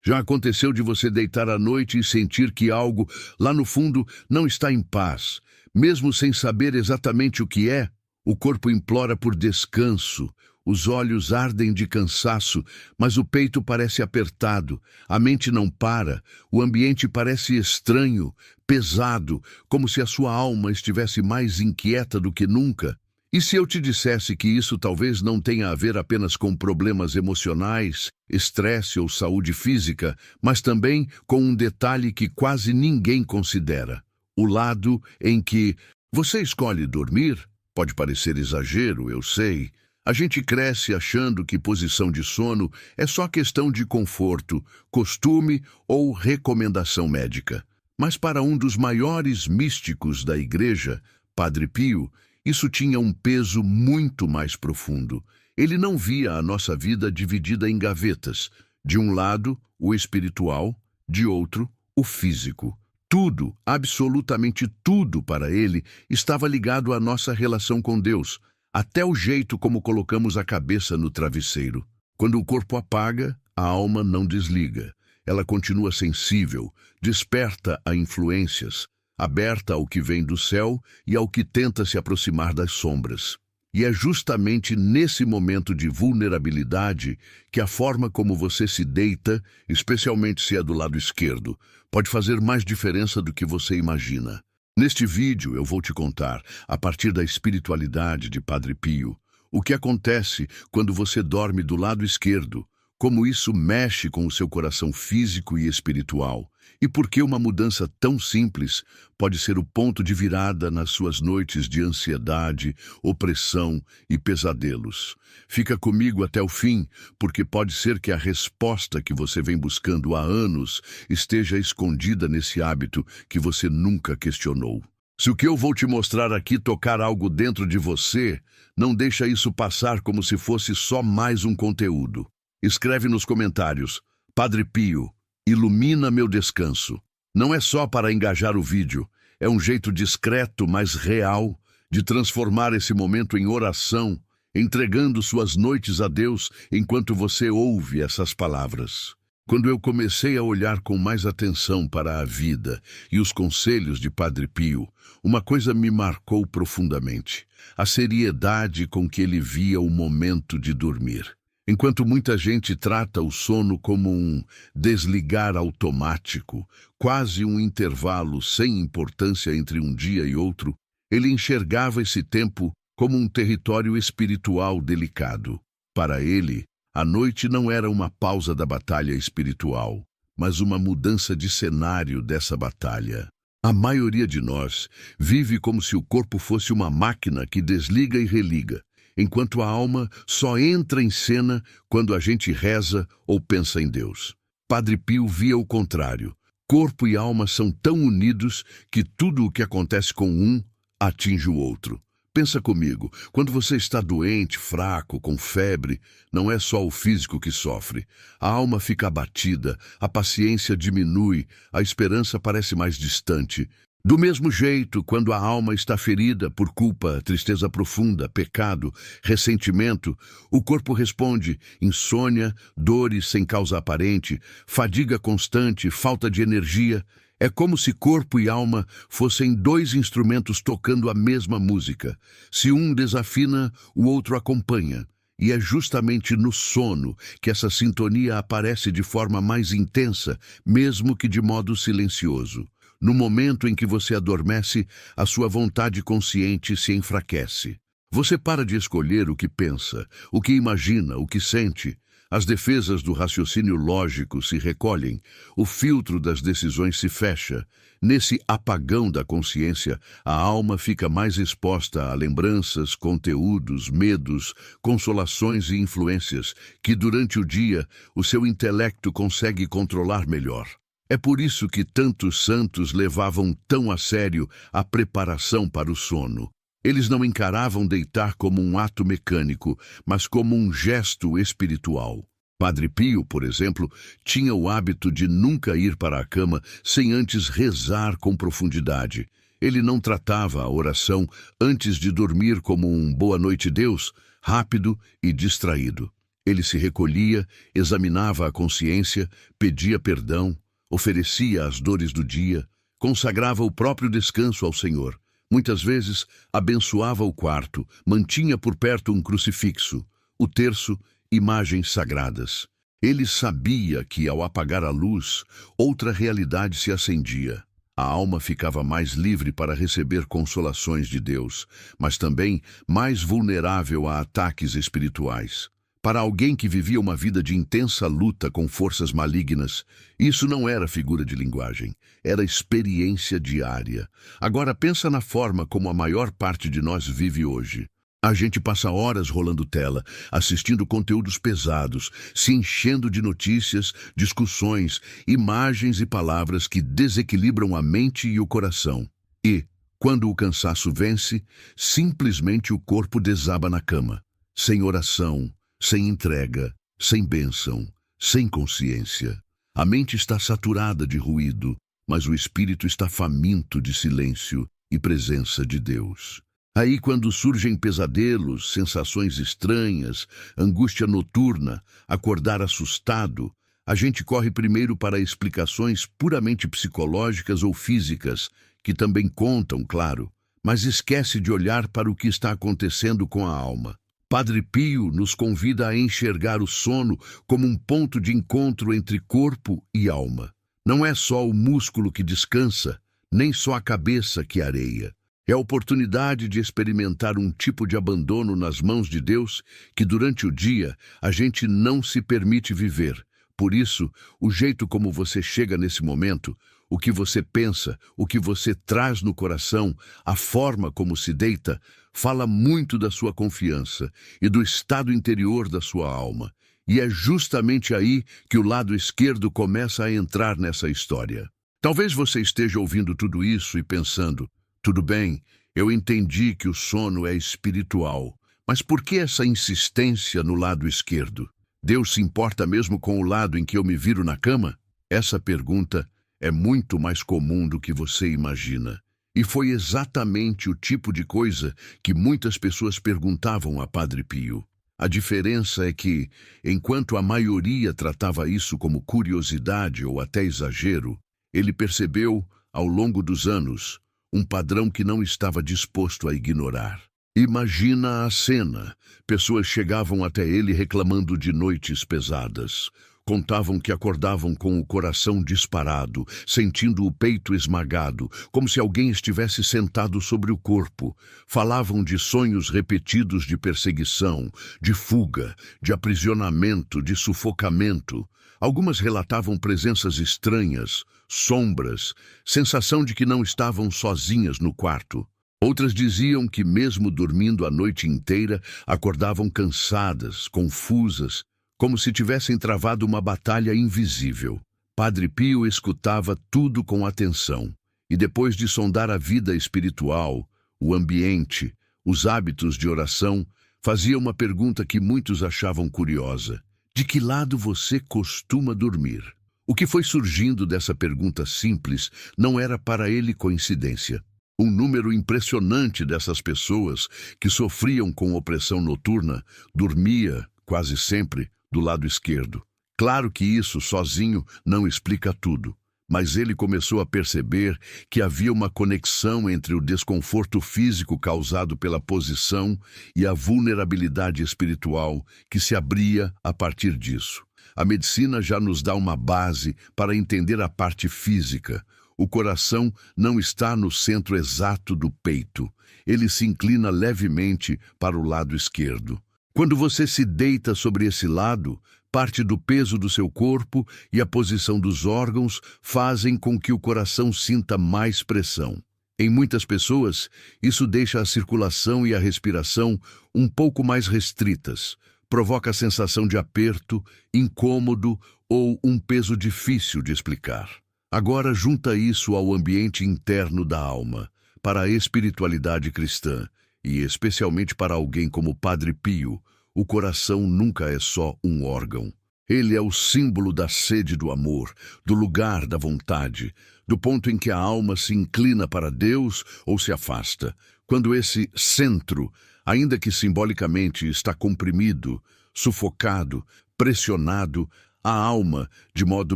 Já aconteceu de você deitar à noite e sentir que algo, lá no fundo, não está em paz? Mesmo sem saber exatamente o que é, o corpo implora por descanso, os olhos ardem de cansaço, mas o peito parece apertado, a mente não para, o ambiente parece estranho, pesado, como se a sua alma estivesse mais inquieta do que nunca. E se eu te dissesse que isso talvez não tenha a ver apenas com problemas emocionais, estresse ou saúde física, mas também com um detalhe que quase ninguém considera: o lado em que você escolhe dormir? Pode parecer exagero, eu sei. A gente cresce achando que posição de sono é só questão de conforto, costume ou recomendação médica. Mas para um dos maiores místicos da Igreja, Padre Pio, isso tinha um peso muito mais profundo. Ele não via a nossa vida dividida em gavetas. De um lado, o espiritual, de outro, o físico. Tudo, absolutamente tudo para ele, estava ligado à nossa relação com Deus, até o jeito como colocamos a cabeça no travesseiro. Quando o corpo apaga, a alma não desliga. Ela continua sensível, desperta a influências, aberta ao que vem do céu e ao que tenta se aproximar das sombras. E é justamente nesse momento de vulnerabilidade que a forma como você se deita, especialmente se é do lado esquerdo, pode fazer mais diferença do que você imagina. Neste vídeo eu vou te contar, a partir da espiritualidade de Padre Pio, o que acontece quando você dorme do lado esquerdo, como isso mexe com o seu coração físico e espiritual, e por que uma mudança tão simples pode ser o ponto de virada nas suas noites de ansiedade, opressão e pesadelos. Fica comigo até o fim, porque pode ser que a resposta que você vem buscando há anos esteja escondida nesse hábito que você nunca questionou. Se o que eu vou te mostrar aqui tocar algo dentro de você, não deixa isso passar como se fosse só mais um conteúdo. Escreve nos comentários: Padre Pio, ilumina meu descanso. Não é só para engajar o vídeo, é um jeito discreto, mas real, de transformar esse momento em oração, entregando suas noites a Deus enquanto você ouve essas palavras. Quando eu comecei a olhar com mais atenção para a vida e os conselhos de Padre Pio, uma coisa me marcou profundamente: a seriedade com que ele via o momento de dormir. Enquanto muita gente trata o sono como um desligar automático, quase um intervalo sem importância entre um dia e outro, ele enxergava esse tempo como um território espiritual delicado. Para ele, a noite não era uma pausa da batalha espiritual, mas uma mudança de cenário dessa batalha. A maioria de nós vive como se o corpo fosse uma máquina que desliga e religa, enquanto a alma só entra em cena quando a gente reza ou pensa em Deus. Padre Pio via o contrário. Corpo e alma são tão unidos que tudo o que acontece com um atinge o outro. Pensa comigo, quando você está doente, fraco, com febre, não é só o físico que sofre. A alma fica abatida, a paciência diminui, a esperança parece mais distante. Do mesmo jeito, quando a alma está ferida por culpa, tristeza profunda, pecado, ressentimento, o corpo responde: insônia, dores sem causa aparente, fadiga constante, falta de energia. É como se corpo e alma fossem dois instrumentos tocando a mesma música. Se um desafina, o outro acompanha. E é justamente no sono que essa sintonia aparece de forma mais intensa, mesmo que de modo silencioso. No momento em que você adormece, a sua vontade consciente se enfraquece. Você para de escolher o que pensa, o que imagina, o que sente. As defesas do raciocínio lógico se recolhem, o filtro das decisões se fecha. Nesse apagão da consciência, a alma fica mais exposta a lembranças, conteúdos, medos, consolações e influências que, durante o dia, o seu intelecto consegue controlar melhor. É por isso que tantos santos levavam tão a sério a preparação para o sono. Eles não encaravam deitar como um ato mecânico, mas como um gesto espiritual. Padre Pio, por exemplo, tinha o hábito de nunca ir para a cama sem antes rezar com profundidade. Ele não tratava a oração antes de dormir como um boa noite, Deus, rápido e distraído. Ele se recolhia, examinava a consciência, pedia perdão, oferecia as dores do dia, consagrava o próprio descanso ao Senhor. Muitas vezes, abençoava o quarto, mantinha por perto um crucifixo, o terço, imagens sagradas. Ele sabia que, ao apagar a luz, outra realidade se acendia. A alma ficava mais livre para receber consolações de Deus, mas também mais vulnerável a ataques espirituais. Para alguém que vivia uma vida de intensa luta com forças malignas, isso não era figura de linguagem, era experiência diária. Agora pensa na forma como a maior parte de nós vive hoje. A gente passa horas rolando tela, assistindo conteúdos pesados, se enchendo de notícias, discussões, imagens e palavras que desequilibram a mente e o coração. E, quando o cansaço vence, simplesmente o corpo desaba na cama, sem oração, sem entrega, sem bênção, sem consciência. A mente está saturada de ruído, mas o espírito está faminto de silêncio e presença de Deus. Aí, quando surgem pesadelos, sensações estranhas, angústia noturna, acordar assustado, a gente corre primeiro para explicações puramente psicológicas ou físicas, que também contam, claro, mas esquece de olhar para o que está acontecendo com a alma. Padre Pio nos convida a enxergar o sono como um ponto de encontro entre corpo e alma. Não é só o músculo que descansa, nem só a cabeça que areia. É a oportunidade de experimentar um tipo de abandono nas mãos de Deus que durante o dia a gente não se permite viver. Por isso, o jeito como você chega nesse momento, o que você pensa, o que você traz no coração, a forma como se deita, fala muito da sua confiança e do estado interior da sua alma. E é justamente aí que o lado esquerdo começa a entrar nessa história. Talvez você esteja ouvindo tudo isso e pensando: tudo bem, eu entendi que o sono é espiritual, mas por que essa insistência no lado esquerdo? Deus se importa mesmo com o lado em que eu me viro na cama? Essa pergunta é muito mais comum do que você imagina. E foi exatamente o tipo de coisa que muitas pessoas perguntavam a Padre Pio. A diferença é que, enquanto a maioria tratava isso como curiosidade ou até exagero, ele percebeu, ao longo dos anos, um padrão que não estava disposto a ignorar. Imagina a cena. Pessoas chegavam até ele reclamando de noites pesadas. Contavam que acordavam com o coração disparado, sentindo o peito esmagado, como se alguém estivesse sentado sobre o corpo. Falavam de sonhos repetidos de perseguição, de fuga, de aprisionamento, de sufocamento. Algumas relatavam presenças estranhas, sombras, sensação de que não estavam sozinhas no quarto. Outras diziam que, mesmo dormindo a noite inteira, acordavam cansadas, confusas, como se tivessem travado uma batalha invisível. Padre Pio escutava tudo com atenção, e depois de sondar a vida espiritual, o ambiente, os hábitos de oração, fazia uma pergunta que muitos achavam curiosa: de que lado você costuma dormir? O que foi surgindo dessa pergunta simples não era para ele coincidência. Um número impressionante dessas pessoas que sofriam com opressão noturna dormia, quase sempre, do lado esquerdo. Claro que isso sozinho não explica tudo, mas ele começou a perceber que havia uma conexão entre o desconforto físico causado pela posição e a vulnerabilidade espiritual que se abria a partir disso. A medicina já nos dá uma base para entender a parte física. O coração não está no centro exato do peito. Ele se inclina levemente para o lado esquerdo. Quando você se deita sobre esse lado, parte do peso do seu corpo e a posição dos órgãos fazem com que o coração sinta mais pressão. Em muitas pessoas, isso deixa a circulação e a respiração um pouco mais restritas, provoca a sensação de aperto, incômodo ou um peso difícil de explicar. Agora junta isso ao ambiente interno da alma, para a espiritualidade cristã, e especialmente para alguém como Padre Pio. O coração nunca é só um órgão. Ele é o símbolo da sede do amor, do lugar da vontade, do ponto em que a alma se inclina para Deus ou se afasta. Quando esse centro, ainda que simbolicamente, está comprimido, sufocado, pressionado, a alma, de modo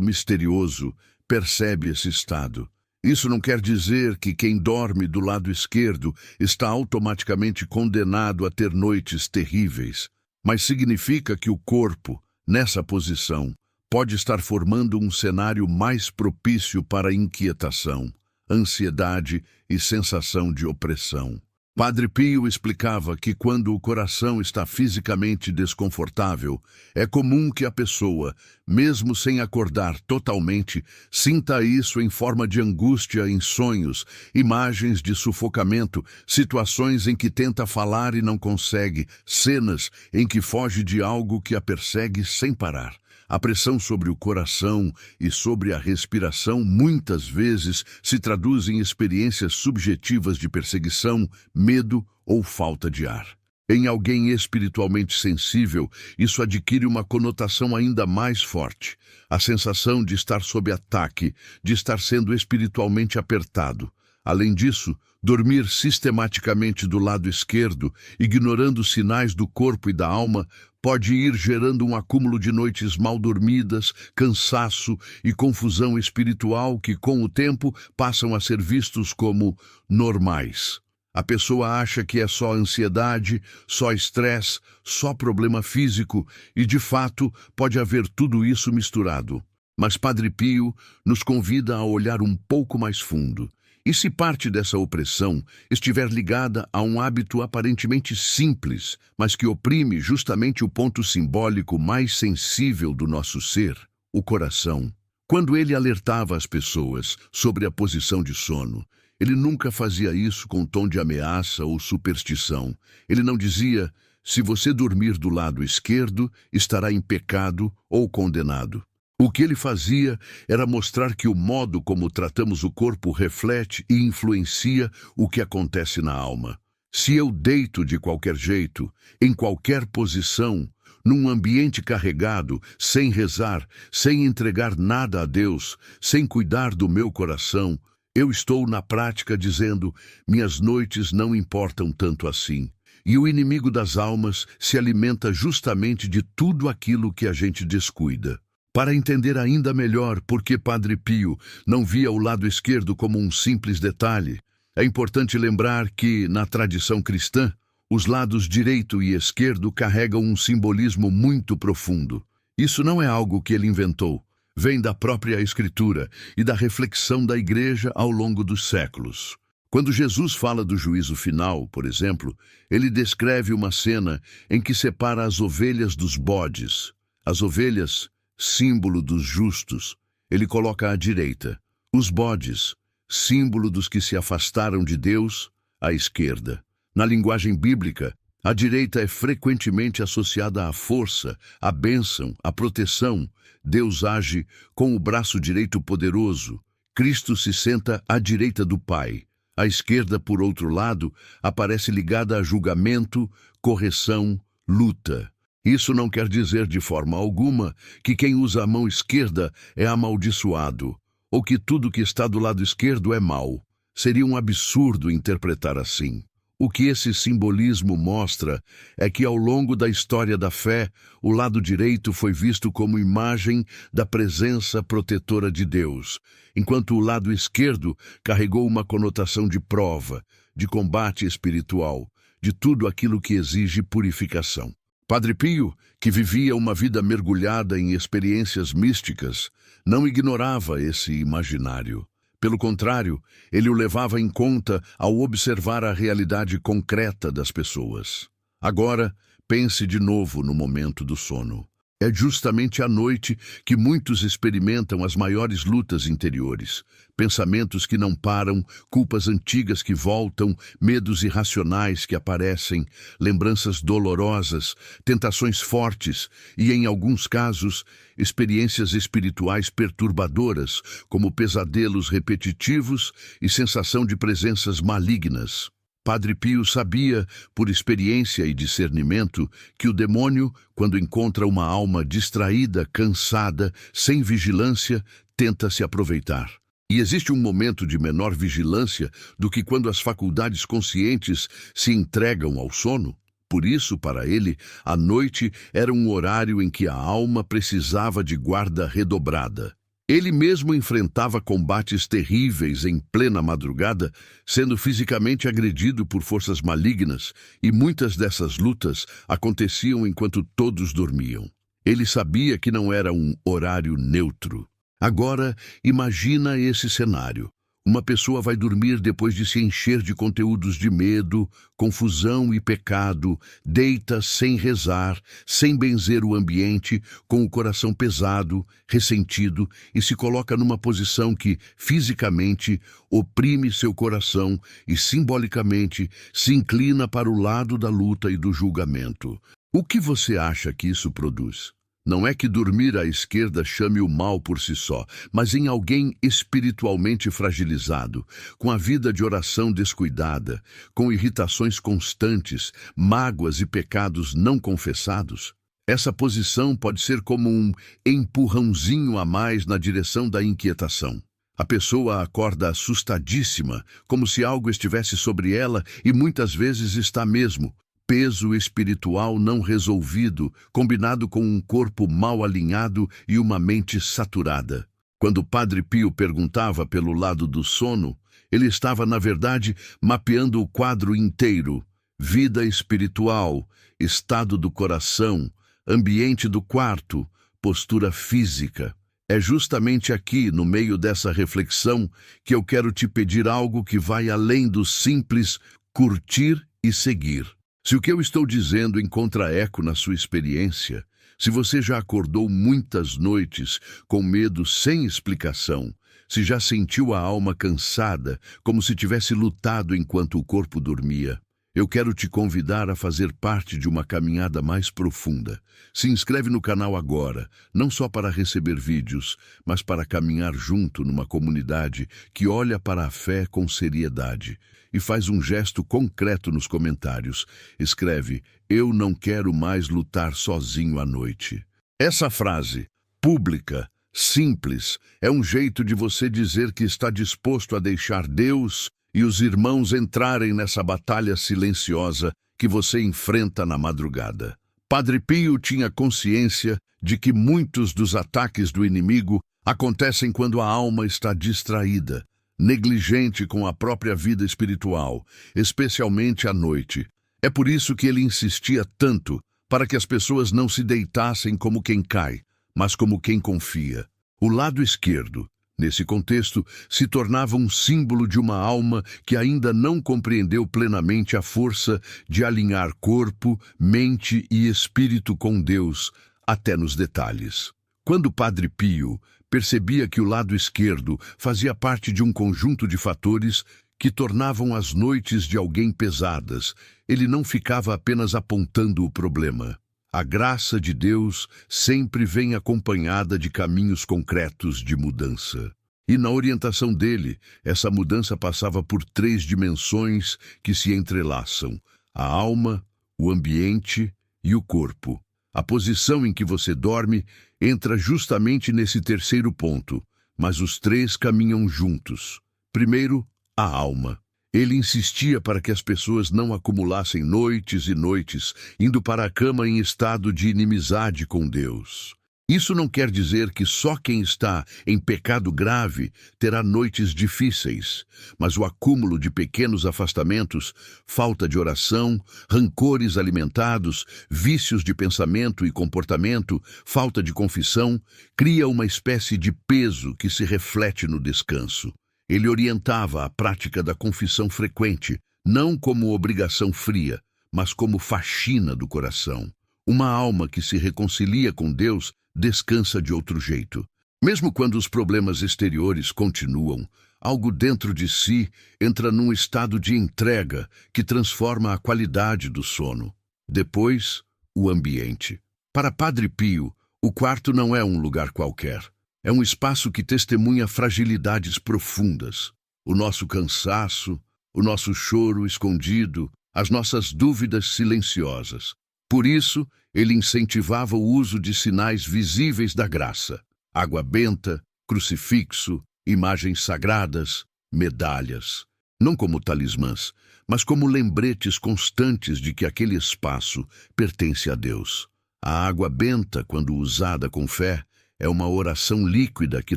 misterioso, percebe esse estado. Isso não quer dizer que quem dorme do lado esquerdo está automaticamente condenado a ter noites terríveis, mas significa que o corpo, nessa posição, pode estar formando um cenário mais propício para inquietação, ansiedade e sensação de opressão. Padre Pio explicava que quando o coração está fisicamente desconfortável, é comum que a pessoa, mesmo sem acordar totalmente, sinta isso em forma de angústia em sonhos, imagens de sufocamento, situações em que tenta falar e não consegue, cenas em que foge de algo que a persegue sem parar. A pressão sobre o coração e sobre a respiração muitas vezes se traduz em experiências subjetivas de perseguição, medo ou falta de ar. Em alguém espiritualmente sensível, isso adquire uma conotação ainda mais forte. A sensação de estar sob ataque, de estar sendo espiritualmente apertado. Além disso, dormir sistematicamente do lado esquerdo, ignorando sinais do corpo e da alma, pode ir gerando um acúmulo de noites mal dormidas, cansaço e confusão espiritual que, com o tempo, passam a ser vistos como normais. A pessoa acha que é só ansiedade, só estresse, só problema físico e, de fato, pode haver tudo isso misturado. Mas Padre Pio nos convida a olhar um pouco mais fundo. E se parte dessa opressão estiver ligada a um hábito aparentemente simples, mas que oprime justamente o ponto simbólico mais sensível do nosso ser, o coração? Quando ele alertava as pessoas sobre a posição de sono, ele nunca fazia isso com tom de ameaça ou superstição. Ele não dizia, se você dormir do lado esquerdo, estará em pecado ou condenado. O que ele fazia era mostrar que o modo como tratamos o corpo reflete e influencia o que acontece na alma. Se eu deito de qualquer jeito, em qualquer posição, num ambiente carregado, sem rezar, sem entregar nada a Deus, sem cuidar do meu coração, eu estou na prática dizendo, minhas noites não importam tanto assim. E o inimigo das almas se alimenta justamente de tudo aquilo que a gente descuida. Para entender ainda melhor por que Padre Pio não via o lado esquerdo como um simples detalhe, é importante lembrar que, na tradição cristã, os lados direito e esquerdo carregam um simbolismo muito profundo. Isso não é algo que ele inventou, vem da própria Escritura e da reflexão da Igreja ao longo dos séculos. Quando Jesus fala do juízo final, por exemplo, ele descreve uma cena em que separa as ovelhas dos bodes. As ovelhas, símbolo dos justos, ele coloca à direita. Os bodes, símbolo dos que se afastaram de Deus, à esquerda. Na linguagem bíblica, a direita é frequentemente associada à força, à bênção, à proteção. Deus age com o braço direito poderoso. Cristo se senta à direita do Pai. A esquerda, por outro lado, aparece ligada a julgamento, correção, luta. Isso não quer dizer de forma alguma que quem usa a mão esquerda é amaldiçoado, ou que tudo que está do lado esquerdo é mau. Seria um absurdo interpretar assim. O que esse simbolismo mostra é que ao longo da história da fé, o lado direito foi visto como imagem da presença protetora de Deus, enquanto o lado esquerdo carregou uma conotação de prova, de combate espiritual, de tudo aquilo que exige purificação. Padre Pio, que vivia uma vida mergulhada em experiências místicas, não ignorava esse imaginário. Pelo contrário, ele o levava em conta ao observar a realidade concreta das pessoas. Agora, pense de novo no momento do sono. É justamente à noite que muitos experimentam as maiores lutas interiores. Pensamentos que não param, culpas antigas que voltam, medos irracionais que aparecem, lembranças dolorosas, tentações fortes e, em alguns casos, experiências espirituais perturbadoras, como pesadelos repetitivos e sensação de presenças malignas. Padre Pio sabia, por experiência e discernimento, que o demônio, quando encontra uma alma distraída, cansada, sem vigilância, tenta se aproveitar. E existe um momento de menor vigilância do que quando as faculdades conscientes se entregam ao sono? Por isso, para ele, a noite era um horário em que a alma precisava de guarda redobrada. Ele mesmo enfrentava combates terríveis em plena madrugada, sendo fisicamente agredido por forças malignas, e muitas dessas lutas aconteciam enquanto todos dormiam. Ele sabia que não era um horário neutro. Agora, imagina esse cenário. Uma pessoa vai dormir depois de se encher de conteúdos de medo, confusão e pecado, deita sem rezar, sem benzer o ambiente, com o coração pesado, ressentido e se coloca numa posição que, fisicamente, oprime seu coração e, simbolicamente, se inclina para o lado da luta e do julgamento. O que você acha que isso produz? Não é que dormir à esquerda chame o mal por si só, mas em alguém espiritualmente fragilizado, com a vida de oração descuidada, com irritações constantes, mágoas e pecados não confessados. Essa posição pode ser como um empurrãozinho a mais na direção da inquietação. A pessoa acorda assustadíssima, como se algo estivesse sobre ela, e muitas vezes está mesmo. Peso espiritual não resolvido, combinado com um corpo mal alinhado e uma mente saturada. Quando Padre Pio perguntava pelo lado do sono, ele estava, na verdade, mapeando o quadro inteiro: vida espiritual, estado do coração, ambiente do quarto, postura física. É justamente aqui, no meio dessa reflexão, que eu quero te pedir algo que vai além do simples curtir e seguir. Se o que eu estou dizendo encontra eco na sua experiência, se você já acordou muitas noites com medo sem explicação, se já sentiu a alma cansada, como se tivesse lutado enquanto o corpo dormia, eu quero te convidar a fazer parte de uma caminhada mais profunda. Se inscreve no canal agora, não só para receber vídeos, mas para caminhar junto numa comunidade que olha para a fé com seriedade. E faz um gesto concreto nos comentários. Escreve: eu não quero mais lutar sozinho à noite. Essa frase, pública, simples, é um jeito de você dizer que está disposto a deixar Deus e os irmãos entrarem nessa batalha silenciosa que você enfrenta na madrugada. Padre Pio tinha consciência de que muitos dos ataques do inimigo acontecem quando a alma está distraída, negligente com a própria vida espiritual, especialmente à noite. É por isso que ele insistia tanto para que as pessoas não se deitassem como quem cai, mas como quem confia. O lado esquerdo, nesse contexto, se tornava um símbolo de uma alma que ainda não compreendeu plenamente a força de alinhar corpo, mente e espírito com Deus, até nos detalhes. Quando Padre Pio percebia que o lado esquerdo fazia parte de um conjunto de fatores que tornavam as noites de alguém pesadas, ele não ficava apenas apontando o problema. A graça de Deus sempre vem acompanhada de caminhos concretos de mudança. E na orientação dele, essa mudança passava por 3 dimensões que se entrelaçam: a alma, o ambiente e o corpo. A posição em que você dorme entra justamente nesse terceiro ponto, mas os 3 caminham juntos. Primeiro, a alma. Ele insistia para que as pessoas não acumulassem noites e noites, indo para a cama em estado de inimizade com Deus. Isso não quer dizer que só quem está em pecado grave terá noites difíceis, mas o acúmulo de pequenos afastamentos, falta de oração, rancores alimentados, vícios de pensamento e comportamento, falta de confissão, cria uma espécie de peso que se reflete no descanso. Ele orientava a prática da confissão frequente, não como obrigação fria, mas como faxina do coração. Uma alma que se reconcilia com Deus descansa de outro jeito. Mesmo quando os problemas exteriores continuam, algo dentro de si entra num estado de entrega que transforma a qualidade do sono. Depois, o ambiente. Para Padre Pio, o quarto não é um lugar qualquer. É um espaço que testemunha fragilidades profundas. O nosso cansaço, o nosso choro escondido, as nossas dúvidas silenciosas. Por isso, ele incentivava o uso de sinais visíveis da graça: água benta, crucifixo, imagens sagradas, medalhas. não como talismãs, mas como lembretes constantes de que aquele espaço pertence a Deus. A água benta, quando usada com fé, é uma oração líquida que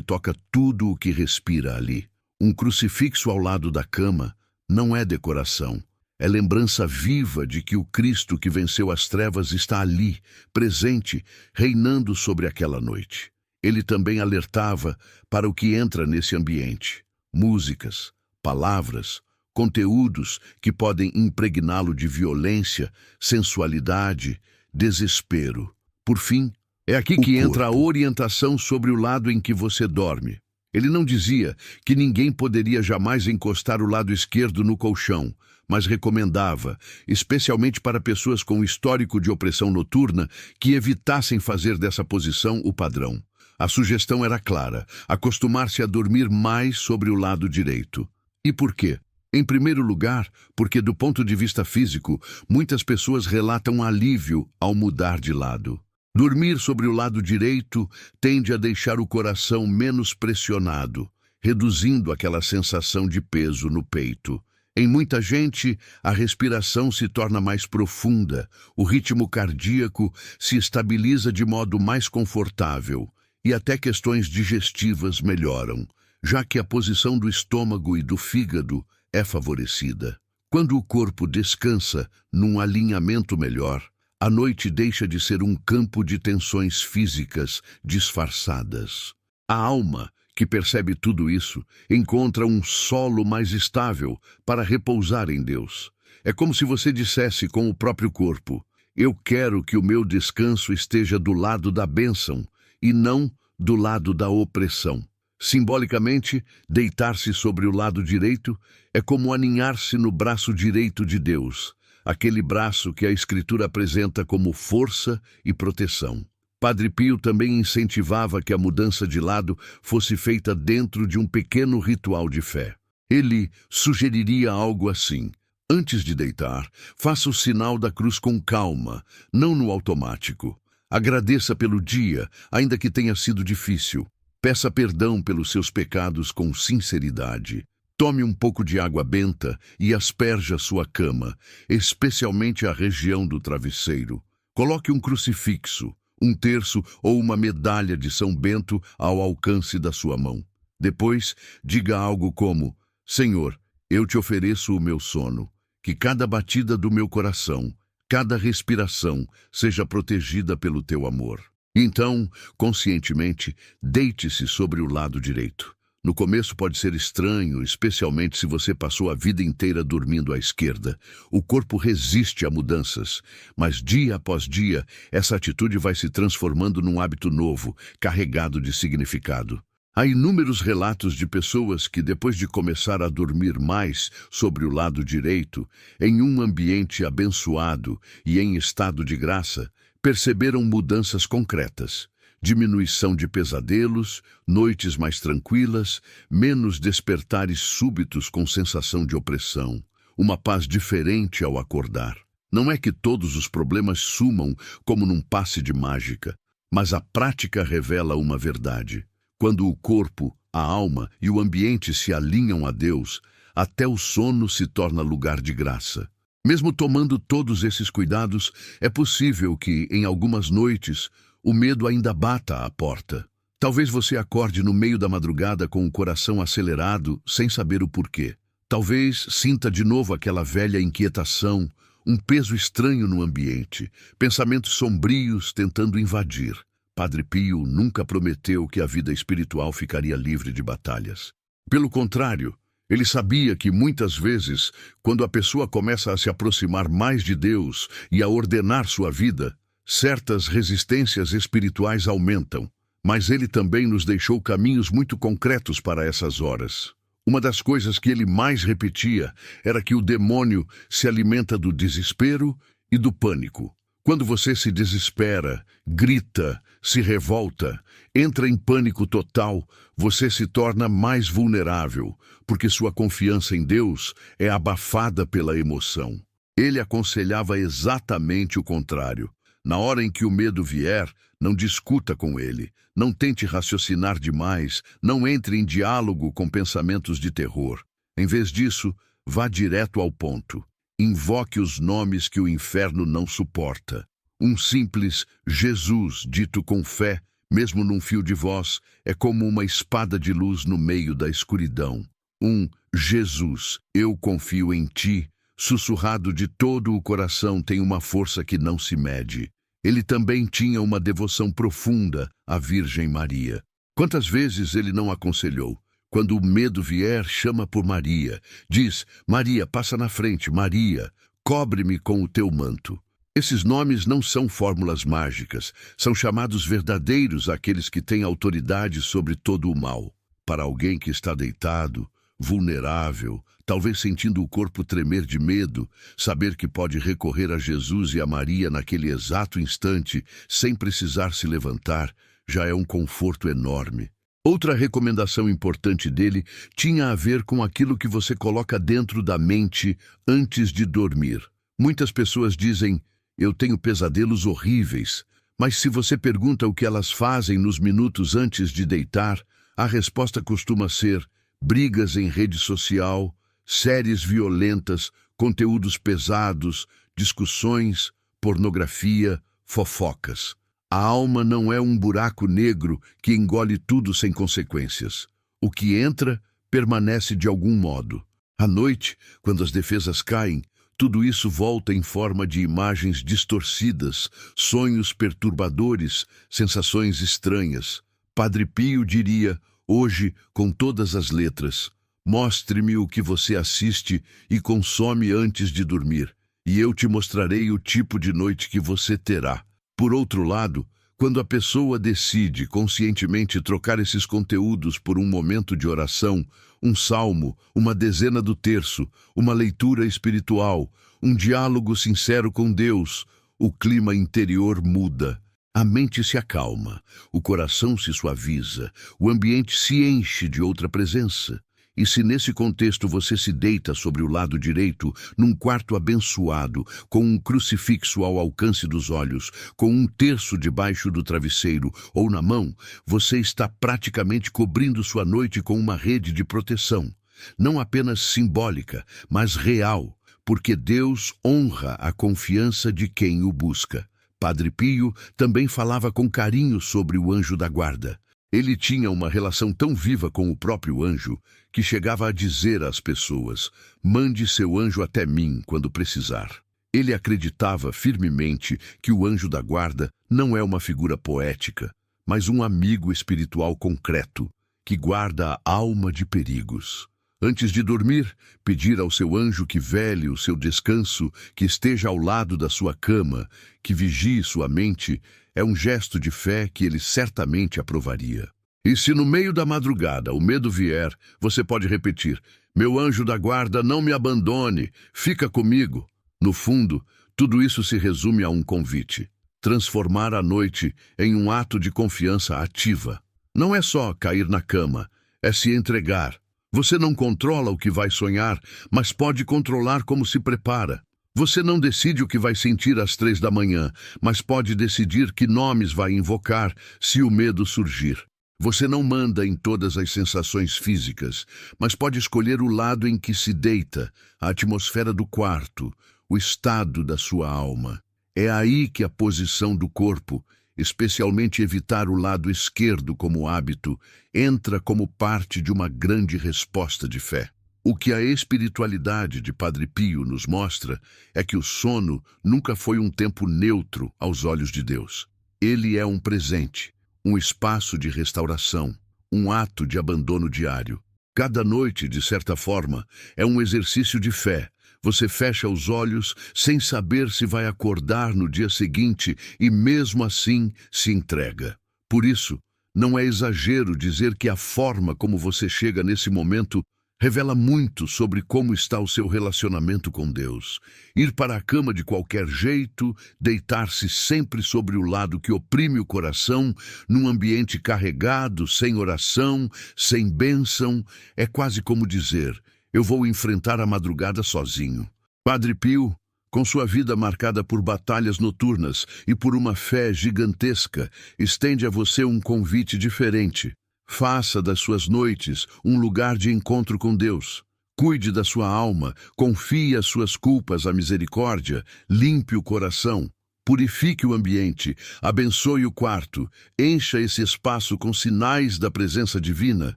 toca tudo o que respira ali. Um crucifixo ao lado da cama não é decoração. É lembrança viva de que o Cristo que venceu as trevas está ali, presente, reinando sobre aquela noite. Ele também alertava para o que entra nesse ambiente: músicas, palavras, conteúdos que podem impregná-lo de violência, sensualidade, desespero. Por fim, é aqui que entra a orientação sobre o lado em que você dorme. Ele não dizia que ninguém poderia jamais encostar o lado esquerdo no colchão, mas recomendava, especialmente para pessoas com histórico de opressão noturna, que evitassem fazer dessa posição o padrão. A sugestão era clara: acostumar-se a dormir mais sobre o lado direito. E por quê? Em primeiro lugar, porque do ponto de vista físico, muitas pessoas relatam alívio ao mudar de lado. Dormir sobre o lado direito tende a deixar o coração menos pressionado, reduzindo aquela sensação de peso no peito. Em muita gente, a respiração se torna mais profunda, o ritmo cardíaco se estabiliza de modo mais confortável e até questões digestivas melhoram, já que a posição do estômago e do fígado é favorecida. Quando o corpo descansa num alinhamento melhor, a noite deixa de ser um campo de tensões físicas disfarçadas. A alma, que percebe tudo isso, encontra um solo mais estável para repousar em Deus. É como se você dissesse com o próprio corpo: eu quero que o meu descanso esteja do lado da bênção e não do lado da opressão. Simbolicamente, deitar-se sobre o lado direito é como aninhar-se no braço direito de Deus, aquele braço que a Escritura apresenta como força e proteção. Padre Pio também incentivava que a mudança de lado fosse feita dentro de um pequeno ritual de fé. Ele sugeriria algo assim: antes de deitar, faça o sinal da cruz com calma, não no automático. Agradeça pelo dia, ainda que tenha sido difícil. Peça perdão pelos seus pecados com sinceridade. Tome um pouco de água benta e asperja sua cama, especialmente a região do travesseiro. Coloque um crucifixo, um terço ou uma medalha de São Bento ao alcance da sua mão. Depois, diga algo como: Senhor, eu te ofereço o meu sono, que cada batida do meu coração, cada respiração seja protegida pelo teu amor. Então, conscientemente, deite-se sobre o lado direito. No começo pode ser estranho, especialmente se você passou a vida inteira dormindo à esquerda. O corpo resiste a mudanças, mas dia após dia, essa atitude vai se transformando num hábito novo, carregado de significado. Há inúmeros relatos de pessoas que, depois de começar a dormir mais sobre o lado direito, em um ambiente abençoado e em estado de graça, perceberam mudanças concretas: diminuição de pesadelos, noites mais tranquilas, menos despertares súbitos com sensação de opressão, uma paz diferente ao acordar. Não é que todos os problemas sumam como num passe de mágica, mas a prática revela uma verdade: quando o corpo, a alma e o ambiente se alinham a Deus, até o sono se torna lugar de graça. Mesmo tomando todos esses cuidados, é possível que, em algumas noites, o medo ainda bata à porta. Talvez você acorde no meio da madrugada com o coração acelerado, sem saber o porquê. Talvez sinta de novo aquela velha inquietação, um peso estranho no ambiente, pensamentos sombrios tentando invadir. Padre Pio nunca prometeu que a vida espiritual ficaria livre de batalhas. Pelo contrário, ele sabia que muitas vezes, quando a pessoa começa a se aproximar mais de Deus e a ordenar sua vida, certas resistências espirituais aumentam. Mas ele também nos deixou caminhos muito concretos para essas horas. Uma das coisas que ele mais repetia era que o demônio se alimenta do desespero e do pânico. Quando você se desespera, grita, se revolta, entra em pânico total, você se torna mais vulnerável, porque sua confiança em Deus é abafada pela emoção. Ele aconselhava exatamente o contrário. Na hora em que o medo vier, não discuta com ele, não tente raciocinar demais, não entre em diálogo com pensamentos de terror. Em vez disso, Vá direto ao ponto. Invoque os nomes que o inferno não suporta. Um simples Jesus, dito com fé, mesmo num fio de voz, é como uma espada de luz no meio da escuridão. Um Jesus, eu confio em ti, sussurrado de todo o coração, tem uma força que não se mede. Ele também tinha uma devoção profunda à Virgem Maria. Quantas vezes ele não aconselhou? Quando o medo vier, chama por Maria. Diz: Maria, passa na frente, Maria, cobre-me com o teu manto. Esses nomes não são fórmulas mágicas, são chamados verdadeiros àqueles que têm autoridade sobre todo o mal. Para alguém que está deitado, vulnerável, talvez sentindo o corpo tremer de medo, saber que pode recorrer a Jesus e a Maria naquele exato instante, sem precisar se levantar, já é um conforto enorme. Outra recomendação importante dele tinha a ver com aquilo que você coloca dentro da mente antes de dormir. Muitas pessoas dizem: eu tenho pesadelos horríveis, mas se você pergunta o que elas fazem nos minutos antes de deitar, a resposta costuma ser: brigas em rede social, séries violentas, conteúdos pesados, discussões, pornografia, fofocas. A alma não é um buraco negro que engole tudo sem consequências. O que entra, permanece de algum modo. À noite, quando as defesas caem, tudo isso volta em forma de imagens distorcidas, sonhos perturbadores, sensações estranhas. Padre Pio diria, hoje, com todas as letras: mostre-me o que você assiste e consome antes de dormir, e eu te mostrarei o tipo de noite que você terá. Por outro lado, quando a pessoa decide conscientemente trocar esses conteúdos por um momento de oração, um salmo, uma dezena do terço, uma leitura espiritual, um diálogo sincero com Deus, o clima interior muda. A mente se acalma, o coração se suaviza, o ambiente se enche de outra presença. E se nesse contexto você se deita sobre o lado direito, num quarto abençoado, com um crucifixo ao alcance dos olhos, com um terço debaixo do travesseiro ou na mão, você está praticamente cobrindo sua noite com uma rede de proteção. Não apenas simbólica, mas real, porque Deus honra a confiança de quem o busca. Padre Pio também falava com carinho sobre o anjo da guarda. Ele tinha uma relação tão viva com o próprio anjo que chegava a dizer às pessoas: mande seu anjo até mim quando precisar. Ele acreditava firmemente que o anjo da guarda não é uma figura poética, mas um amigo espiritual concreto que guarda a alma de perigos. Antes de dormir, pedir ao seu anjo que vele o seu descanso, que esteja ao lado da sua cama, que vigie sua mente, é um gesto de fé que ele certamente aprovaria. E se no meio da madrugada o medo vier, você pode repetir: meu anjo da guarda, não me abandone, fica comigo. No fundo, tudo isso se resume a um convite: transformar a noite em um ato de confiança ativa. Não é só cair na cama, é se entregar. Você não controla o que vai sonhar, mas pode controlar como se prepara. Você não decide o que vai sentir às 3 da manhã, mas pode decidir que nomes vai invocar se o medo surgir. Você não manda em todas as sensações físicas, mas pode escolher o lado em que se deita, a atmosfera do quarto, o estado da sua alma. É aí que a posição do corpo, especialmente evitar o lado esquerdo como hábito, entra como parte de uma grande resposta de fé. O que a espiritualidade de Padre Pio nos mostra é que o sono nunca foi um tempo neutro aos olhos de Deus. Ele é um presente, um espaço de restauração, um ato de abandono diário. Cada noite, de certa forma, é um exercício de fé. Você fecha os olhos sem saber se vai acordar no dia seguinte e mesmo assim se entrega. Por isso, não é exagero dizer que a forma como você chega nesse momento revela muito sobre como está o seu relacionamento com Deus. Ir para a cama de qualquer jeito, deitar-se sempre sobre o lado que oprime o coração, num ambiente carregado, sem oração, sem bênção, é quase como dizer: eu vou enfrentar a madrugada sozinho. Padre Pio, com sua vida marcada por batalhas noturnas e por uma fé gigantesca, estende a você um convite diferente. Faça das suas noites um lugar de encontro com Deus. Cuide da sua alma, confie as suas culpas à misericórdia, limpe o coração, purifique o ambiente, abençoe o quarto, encha esse espaço com sinais da presença divina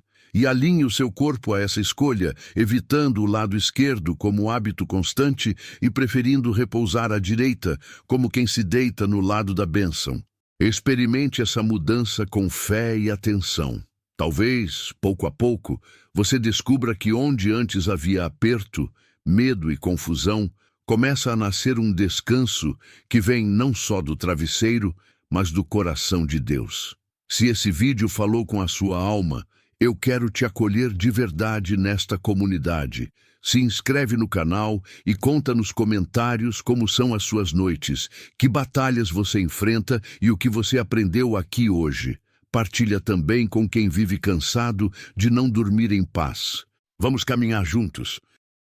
e alinhe o seu corpo a essa escolha, evitando o lado esquerdo como hábito constante e preferindo repousar à direita, como quem se deita no lado da bênção. Experimente essa mudança com fé e atenção. Talvez, pouco a pouco, você descubra que onde antes havia aperto, medo e confusão, começa a nascer um descanso que vem não só do travesseiro, mas do coração de Deus. Se esse vídeo falou com a sua alma, eu quero te acolher de verdade nesta comunidade. Se inscreve no canal e conta nos comentários como são as suas noites, que batalhas você enfrenta e o que você aprendeu aqui hoje. Partilha também com quem vive cansado de não dormir em paz. Vamos caminhar juntos.